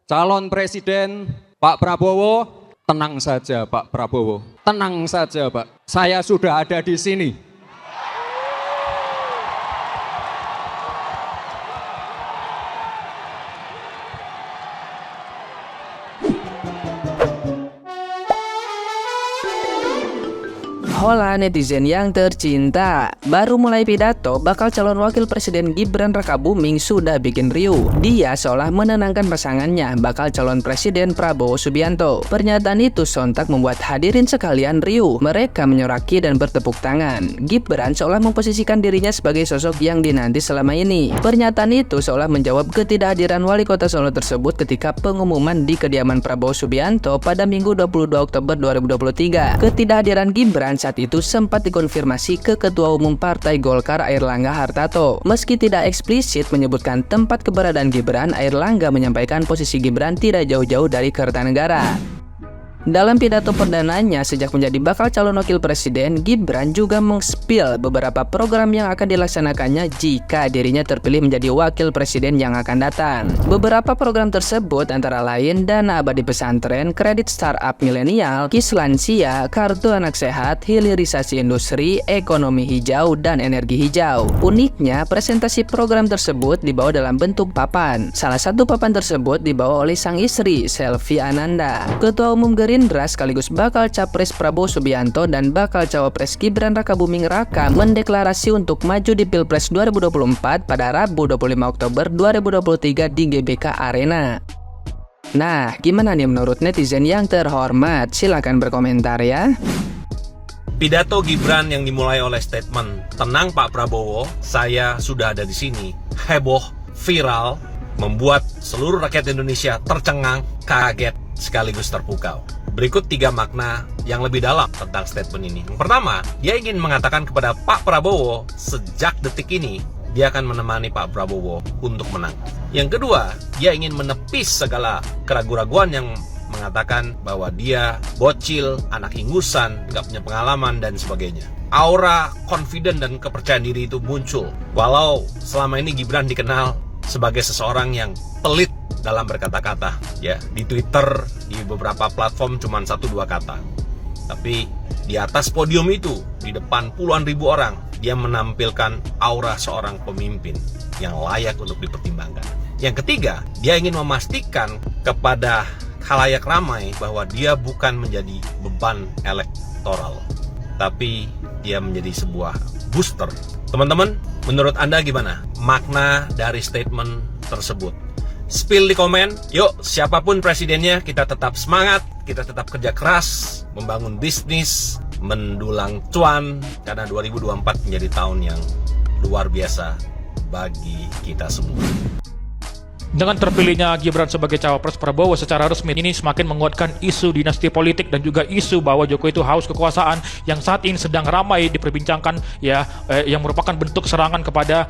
calon presiden Pak Prabowo, tenang saja Pak Prabowo, tenang saja Pak, saya sudah ada di sini. Hola netizen yang tercinta, baru mulai pidato bakal calon wakil presiden Gibran Rakabuming sudah bikin riuh. Dia seolah menenangkan pasangannya bakal calon presiden Prabowo Subianto. Pernyataan itu sontak membuat hadirin sekalian riuh. Mereka menyoraki dan bertepuk tangan. Gibran seolah memposisikan dirinya sebagai sosok yang dinanti selama ini. Pernyataan itu seolah menjawab ketidakhadiran wali kota Solo tersebut ketika pengumuman di kediaman Prabowo Subianto pada Minggu 22 Oktober 2023. Ketidakhadiran Gibran saat itu sempat dikonfirmasi ke Ketua Umum Partai Golkar Airlangga Hartarto. Meski tidak eksplisit menyebutkan tempat keberadaan Gibran, Airlangga menyampaikan posisi Gibran tidak jauh-jauh dari Kertanegara. Dalam pidato perdananya sejak menjadi bakal calon wakil presiden, Gibran juga meng-spill beberapa program yang akan dilaksanakannya jika dirinya terpilih menjadi wakil presiden yang akan datang. Beberapa program tersebut antara lain dana abadi pesantren, kredit startup milenial, KIS lansia, kartu anak sehat, hilirisasi industri, ekonomi hijau, dan energi hijau. Uniknya, presentasi program tersebut dibawa dalam bentuk papan. Salah satu papan tersebut dibawa oleh sang istri, Selvi Ananda. Ketua Umum Gerindra sekaligus bakal capres Prabowo Subianto dan bakal cawapres Gibran Rakabuming Raka mendeklarasi untuk maju di Pilpres 2024 pada Rabu 25 Oktober 2023 di GBK Arena. Nah, gimana nih menurut netizen yang terhormat? Silakan berkomentar ya. Pidato Gibran yang dimulai oleh statement "Tenang Pak Prabowo, saya sudah ada di sini" heboh, viral, membuat seluruh rakyat Indonesia tercengang, kaget, sekaligus terpukau. Berikut 3 makna yang lebih dalam tentang statement ini. Yang pertama, dia ingin mengatakan kepada Pak Prabowo sejak detik ini dia akan menemani Pak Prabowo untuk menang. Yang kedua, dia ingin menepis segala keraguan-raguan yang mengatakan bahwa dia bocil, anak ingusan, gak punya pengalaman, dan sebagainya. Aura confident dan kepercayaan diri itu muncul. Walau selama ini Gibran dikenal sebagai seseorang yang pelit dalam berkata-kata, ya, di Twitter, di beberapa platform cuma 1-2 kata. Tapi di atas podium itu, di depan puluhan ribu orang, dia menampilkan aura seorang pemimpin yang layak untuk dipertimbangkan. Yang ketiga, dia ingin memastikan kepada khalayak ramai bahwa dia bukan menjadi beban elektoral, tapi dia menjadi sebuah booster. Teman-teman, menurut Anda gimana makna dari statement tersebut? Spill di komen. Yuk, siapapun presidennya, kita tetap semangat, kita tetap kerja keras, membangun bisnis, mendulang cuan, karena 2024 menjadi tahun yang luar biasa bagi kita semua. Dengan terpilihnya Gibran sebagai cawapres Prabowo secara resmi ini semakin menguatkan isu dinasti politik dan juga isu bahwa Jokowi itu haus kekuasaan yang saat ini sedang ramai diperbincangkan ya, yang merupakan bentuk serangan kepada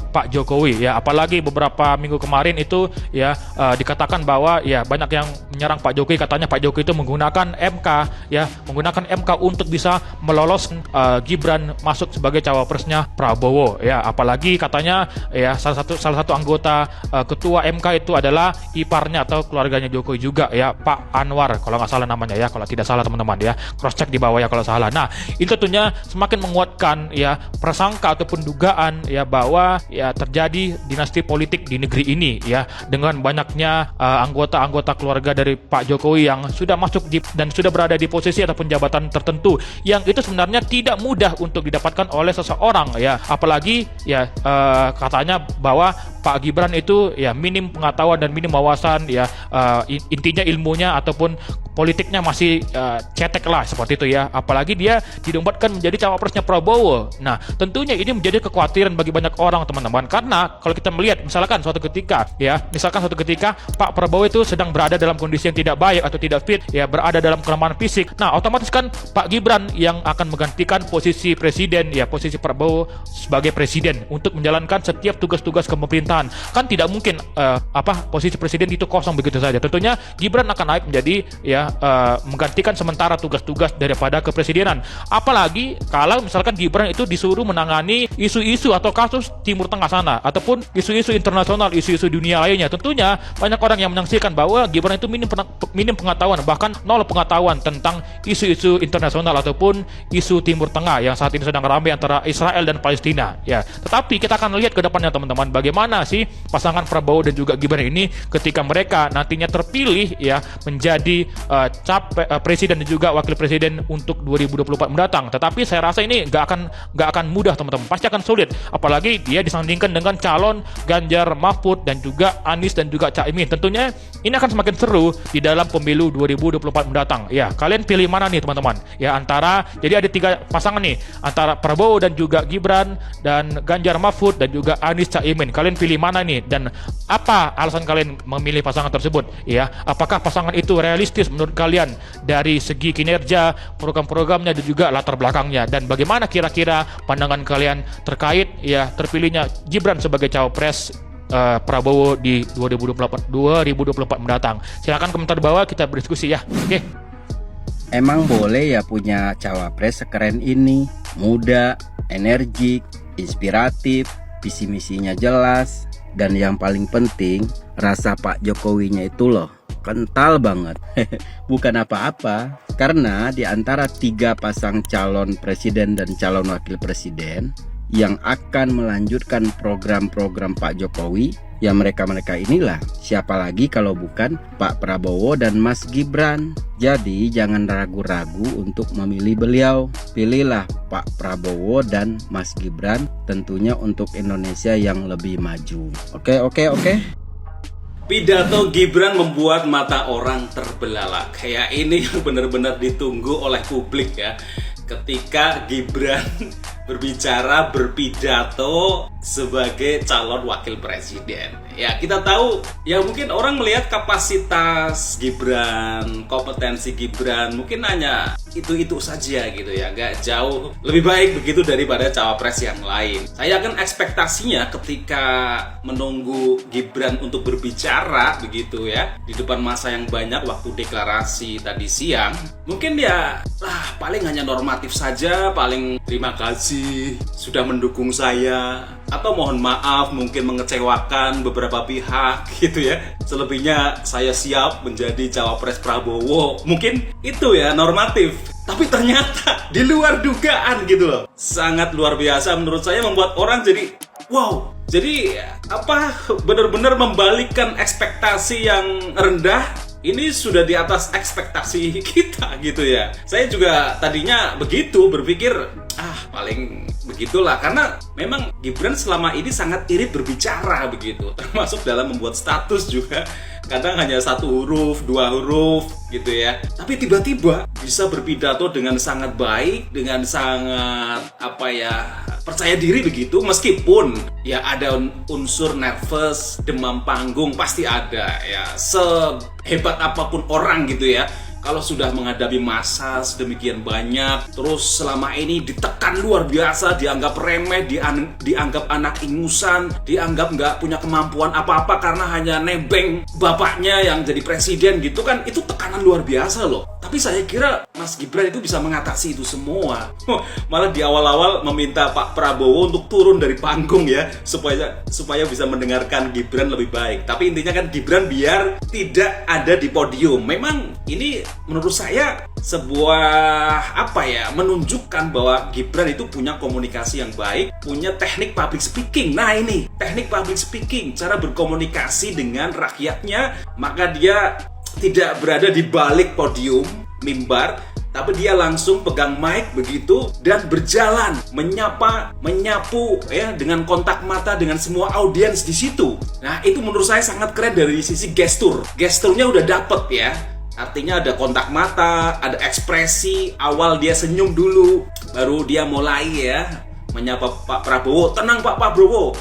Pak Jokowi ya. Apalagi beberapa minggu kemarin itu ya dikatakan bahwa ya banyak yang menyerang Pak Jokowi, katanya Pak Jokowi itu menggunakan MK ya, menggunakan MK untuk bisa melolos Gibran masuk sebagai cawapresnya Prabowo ya. Apalagi katanya ya salah satu anggota ketua MK itu adalah iparnya atau keluarganya Jokowi juga ya, Pak Anwar kalau nggak salah namanya ya, kalau tidak salah teman-teman ya, cross check di bawah ya kalau salah. Nah, itu tentunya semakin menguatkan ya prasangka ataupun dugaan ya bahwa ya terjadi dinasti politik di negeri ini ya, dengan banyaknya anggota-anggota keluarga dari Pak Jokowi yang sudah masuk dan sudah berada di posisi ataupun jabatan tertentu yang itu sebenarnya tidak mudah untuk didapatkan oleh seseorang ya. Apalagi ya katanya bahwa Pak Gibran itu ya minim pengetahuan dan minim wawasan ya, intinya ilmunya ataupun politiknya masih cetek lah seperti itu ya. Apalagi dia didombatkan menjadi cawapresnya Prabowo. Nah, tentunya ini menjadi kekhawatiran bagi banyak orang teman-teman, karena kalau kita melihat misalkan suatu ketika Pak Prabowo itu sedang berada dalam kondisi yang tidak baik atau tidak fit ya, berada dalam kelemahan fisik. Nah, otomatis kan Pak Gibran yang akan menggantikan posisi presiden ya, posisi Prabowo sebagai presiden untuk menjalankan setiap tugas-tugas pemerintahan. Kan tidak mungkin posisi presiden itu kosong begitu saja. Tentunya Gibran akan naik menjadi ya menggantikan sementara tugas-tugas daripada kepresidenan. Apalagi kalau misalkan Gibran itu disuruh menangani isu-isu atau kasus Timur Tengah sana, ataupun isu-isu internasional, isu-isu dunia lainnya. Tentunya banyak orang yang menyaksikan bahwa Gibran itu minim pengetahuan, bahkan nol pengetahuan tentang isu-isu internasional ataupun isu Timur Tengah yang saat ini sedang ramai antara Israel dan Palestina. Ya, tetapi kita akan lihat ke depannya teman-teman, bagaimana sih pasangan Prabowo dan juga Gibran ini ketika mereka nantinya terpilih ya menjadi presiden dan juga wakil presiden untuk 2024 mendatang. Tetapi saya rasa ini nggak akan mudah teman-teman, pasti akan sulit. Apalagi dia disandingkan dengan calon Ganjar Mahfud dan juga Anies dan juga Caimin. Tentunya ini akan semakin seru di dalam pemilu 2024 mendatang. Ya, kalian pilih mana nih teman-teman? Ya, jadi ada 3 pasangan nih, antara Prabowo dan juga Gibran dan Ganjar Mahfud dan juga Anies Caimin. Kalian pilih mana nih dan apa alasan kalian memilih pasangan tersebut? Ya, apakah pasangan itu realistis menurut kalian dari segi kinerja, program-programnya dan juga latar belakangnya, dan bagaimana kira-kira pandangan kalian terkait ya terpilihnya Gibran sebagai cawapres Prabowo di 2024 mendatang? Silakan komentar di bawah, kita berdiskusi ya. Oke. Emang boleh ya punya cawapres sekeren ini, muda, energik, inspiratif, visi misinya jelas, dan yang paling penting rasa Pak Jokowinya itu loh kental banget. Bukan apa-apa, karena di antara 3 pasang calon presiden dan calon wakil presiden yang akan melanjutkan program-program Pak Jokowi, ya mereka-mereka inilah. Siapa lagi kalau bukan Pak Prabowo dan Mas Gibran. Jadi jangan ragu-ragu untuk memilih beliau. Pilihlah Pak Prabowo dan Mas Gibran, tentunya untuk Indonesia yang lebih maju. Oke. Pidato Gibran membuat mata orang terbelalak. Kayak ini yang benar-benar ditunggu oleh publik ya. Ketika Gibran berpidato sebagai calon wakil presiden. Ya, kita tahu ya, mungkin orang melihat kapasitas Gibran, kompetensi Gibran mungkin hanya itu saja gitu ya, nggak jauh lebih baik begitu daripada cawapres yang lain. Saya kan ekspektasinya ketika menunggu Gibran untuk berbicara begitu ya di depan massa yang banyak waktu deklarasi tadi siang, mungkin dia paling hanya normatif saja, paling terima kasih sudah mendukung saya, atau mohon maaf mungkin mengecewakan beberapa pihak gitu ya. Selebihnya saya siap menjadi cawapres Prabowo. Mungkin itu ya normatif. Tapi ternyata di luar dugaan gitu loh. Sangat luar biasa menurut saya, membuat orang jadi wow. Jadi benar-benar membalikkan ekspektasi yang rendah. Ini sudah di atas ekspektasi kita gitu ya. Saya juga tadinya begitu berpikir, paling begitulah, karena memang Gibran selama ini sangat irit berbicara begitu, termasuk dalam membuat status juga. Kadang hanya 1 huruf, 2 huruf gitu ya. Tapi tiba-tiba bisa berpidato dengan sangat baik, dengan sangat percaya diri begitu, meskipun ya ada unsur nervous, demam panggung pasti ada ya. Sehebat apapun orang gitu ya, kalau sudah menghadapi massa sedemikian banyak, terus selama ini ditekan luar biasa, dianggap remeh, dianggap anak ingusan, dianggap nggak punya kemampuan apa-apa karena hanya nebeng bapaknya yang jadi presiden gitu kan, itu tekanan luar biasa loh. Tapi saya kira Mas Gibran itu bisa mengatasi itu semua. Malah di awal-awal meminta Pak Prabowo untuk turun dari panggung ya, supaya bisa mendengarkan Gibran lebih baik. Tapi intinya kan Gibran biar tidak ada di podium. Memang ini menurut saya sebuah menunjukkan bahwa Gibran itu punya komunikasi yang baik, punya teknik public speaking. Nah ini teknik public speaking, cara berkomunikasi dengan rakyatnya. Maka dia tidak berada di balik podium mimbar, tapi dia langsung pegang mic begitu dan berjalan menyapu ya, dengan kontak mata dengan semua audiens di situ. Nah itu menurut saya sangat keren dari sisi gesturnya udah dapet ya. Artinya ada kontak mata, ada ekspresi, awal dia senyum dulu, baru dia mulai ya menyapa Pak Prabowo. Tenang Pak Prabowo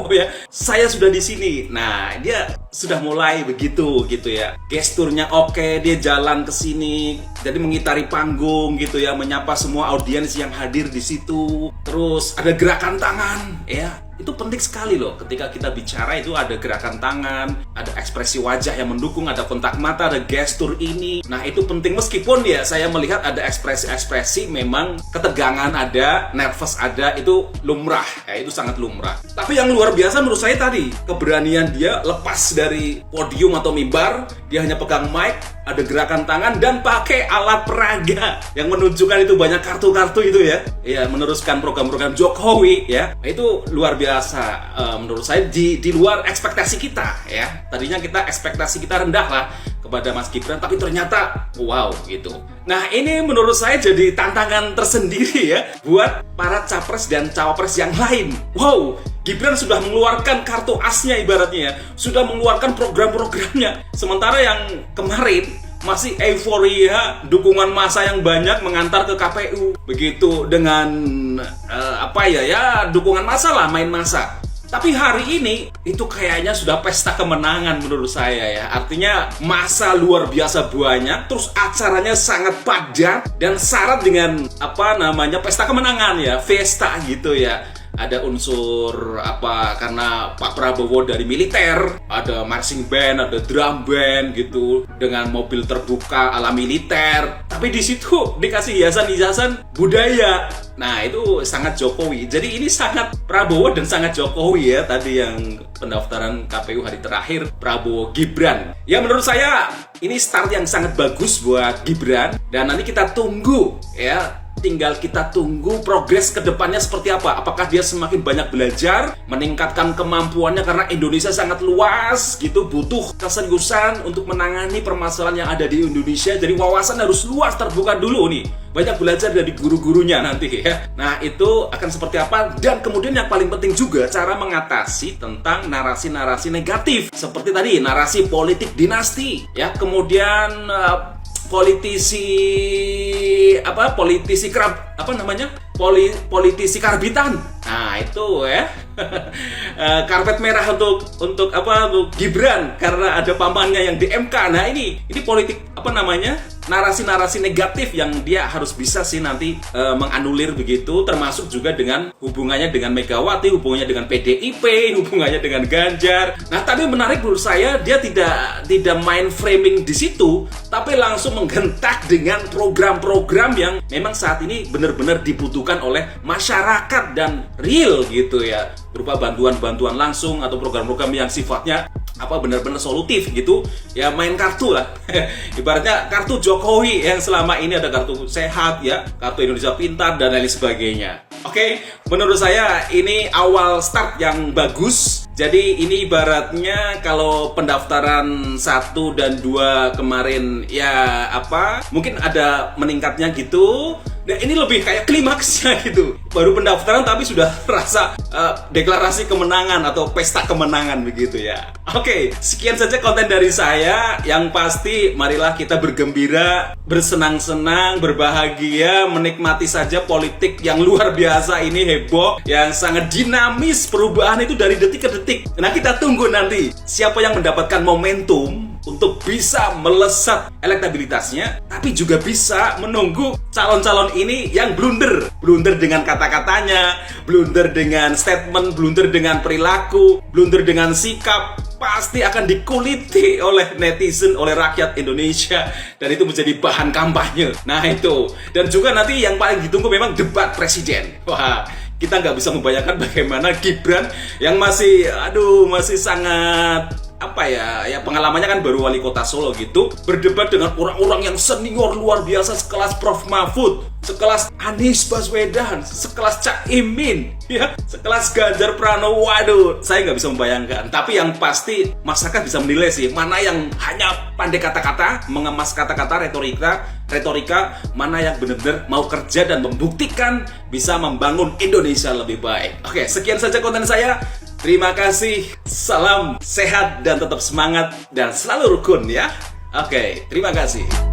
ya, saya sudah di sini. Nah dia sudah mulai begitu gitu ya, gesturnya oke, dia jalan ke sini, jadi mengitari panggung gitu ya, menyapa semua audiens yang hadir di situ. Terus ada gerakan tangan ya, Itu penting sekali loh, ketika kita bicara itu ada gerakan tangan, ada ekspresi wajah yang mendukung, ada kontak mata, ada gestur ini. Nah itu penting, meskipun ya saya melihat ada ekspresi-ekspresi memang ketegangan ada, nervous ada, itu lumrah, ya itu sangat lumrah. Tapi yang luar biasa menurut saya tadi, keberanian dia lepas dari podium atau mimbar, dia hanya pegang mic, ada gerakan tangan dan pakai alat peraga yang menunjukkan itu banyak kartu-kartu itu ya, meneruskan program-program Jokowi ya. Itu luar biasa menurut saya, di luar ekspektasi kita ya. Tadinya ekspektasi kita rendah lah kepada Mas Gibran, tapi ternyata wow gitu. Nah ini menurut saya jadi tantangan tersendiri ya buat para capres dan cawapres yang lain. Wow, Gibran sudah mengeluarkan kartu asnya ibaratnya ya, sudah mengeluarkan program-programnya. Sementara yang kemarin masih euforia, dukungan massa yang banyak mengantar ke KPU. Begitu dengan dukungan massa lah, main massa. Tapi hari ini itu kayaknya sudah pesta kemenangan menurut saya ya. Artinya massa luar biasa banyak, terus acaranya sangat padat dan syarat dengan pesta kemenangan ya, festa gitu ya. Ada unsur karena Pak Prabowo dari militer, ada marching band, ada drum band gitu dengan mobil terbuka ala militer. Tapi di situ dikasih hiasan-hiasan budaya. Nah, itu sangat Jokowi. Jadi ini sangat Prabowo dan sangat Jokowi ya, tadi yang pendaftaran KPU hari terakhir Prabowo Gibran. Ya menurut saya ini start yang sangat bagus buat Gibran, dan nanti kita tunggu ya. Tinggal kita tunggu progres ke depannya seperti apa. Apakah dia semakin banyak belajar, meningkatkan kemampuannya, karena Indonesia sangat luas gitu, butuh keseriusan untuk menangani permasalahan yang ada di Indonesia. Jadi wawasan harus luas, terbuka dulu nih. Banyak belajar dari guru-gurunya nanti ya. Nah itu akan seperti apa. Dan kemudian yang paling penting juga cara mengatasi tentang narasi-narasi negatif. Seperti tadi, narasi politik dinasti ya. Kemudian politisi karbitan. Nah itu ya karpet merah untuk Gibran karena ada pamannya yang di MK. Nah ini politik narasi-narasi negatif yang dia harus bisa sih nanti menganulir begitu, termasuk juga dengan hubungannya dengan Megawati, hubungannya dengan PDIP, hubungannya dengan Ganjar. Nah tapi menarik menurut saya, dia tidak main framing di situ, tapi langsung menggentak dengan program-program yang memang saat ini benar-benar dibutuhkan oleh masyarakat dan real gitu ya, berupa bantuan-bantuan langsung atau program-program yang sifatnya benar-benar solutif gitu ya, main kartu lah ibaratnya kartu Jokowi yang selama ini ada kartu sehat ya, kartu Indonesia Pintar dan lain sebagainya. Oke, menurut saya ini awal start yang bagus. Jadi ini ibaratnya kalau pendaftaran 1 dan 2 kemarin ya mungkin ada meningkatnya gitu. Nah ini lebih kayak klimaksnya gitu. Baru pendaftaran tapi sudah rasa deklarasi kemenangan atau pesta kemenangan begitu ya. Oke, sekian saja konten dari saya. Yang pasti marilah kita bergembira, bersenang-senang, berbahagia, menikmati saja politik yang luar biasa ini, heboh, yang sangat dinamis, perubahan itu dari detik ke detik. Nah kita tunggu nanti siapa yang mendapatkan momentum untuk bisa melesat elektabilitasnya, tapi juga bisa menunggu calon-calon ini yang blunder dengan kata-katanya, blunder dengan statement, blunder dengan perilaku, blunder dengan sikap. Pasti akan dikuliti oleh netizen, oleh rakyat Indonesia, dan itu menjadi bahan kampanye. Nah itu, dan juga nanti yang paling ditunggu memang debat presiden. Wah, kita nggak bisa membayangkan bagaimana Gibran yang masih sangat pengalamannya kan baru wali kota Solo gitu, berdebat dengan orang-orang yang senior luar biasa sekelas Prof Mahfud, sekelas Anies Baswedan, sekelas Cak Imin, ya, sekelas Ganjar Pranowo. Waduh, saya nggak bisa membayangkan. Tapi yang pasti masyarakat bisa menilai sih, mana yang hanya pandai kata-kata, mengemas kata-kata, retorika, mana yang benar-benar mau kerja dan membuktikan bisa membangun Indonesia lebih baik. Oke, sekian saja konten saya. Terima kasih, salam sehat dan tetap semangat dan selalu rukun ya. Oke, terima kasih.